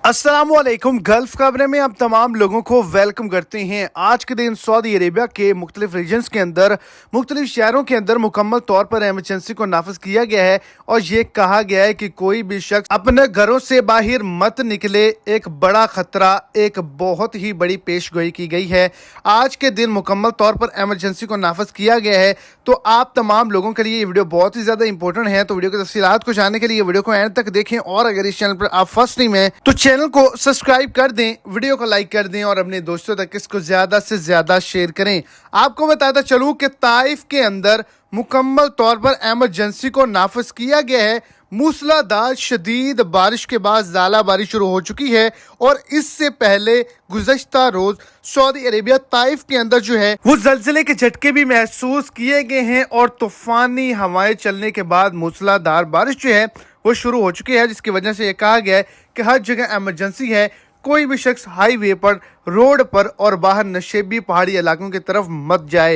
अस्सलामुअलैकुम। गल्फ खबरें में आप तमाम लोगों को वेलकम करते हैं। आज के दिन सऊदी अरेबिया के मुख्तलिफ रीजन्स के अंदर मुख्तलिफ शहरों के अंदर मुकम्मल तौर पर एमरजेंसी को नाफिज किया गया है और ये कहा गया है कि कोई भी शख्स अपने घरों से बाहर मत निकले। एक बड़ा खतरा, एक बहुत ही बड़ी पेशगोई की गई है। आज के दिन मुकम्मल तौर पर एमरजेंसी को नाफिज किया गया है। तो आप तमाम लोगों के लिए ये वीडियो बहुत ही ज़्यादा इंपॉर्टेंट है। तो वीडियो की तफसीलात को जानने के लिए वीडियो को एंड तक देखें और अगर इस चैनल पर आप फर्स्ट टाइम हैं तो चैनल को सब्सक्राइब कर दें, वीडियो को लाइक कर दें और अपने दोस्तों तक इसको ज़्यादा से ज़्यादा शेयर करें। आपको बताता चलूँ कि ताइफ के अंदर मुकम्मल तौर पर एमरजेंसी को नाफिज किया गया है। मूसलाधार शदीद बारिश के बाद ज़ाला बारिश शुरू हो चुकी है और इससे पहले गुज़श्ता रोज़ सऊदी अरेबिया ताइफ के अंदर जो है वो ज़लज़ले के झटके भी महसूस किए गए हैं और तूफ़ानी हवाएं चलने के बाद मूसलाधार बारिश जो है वो शुरू हो चुकी है, जिसकी वजह से ये कहा गया है कि हर जगह एमरजेंसी है। कोई भी शख्स हाईवे पर, रोड पर और बाहर नशेबी पहाड़ी इलाकों की तरफ मत जाए।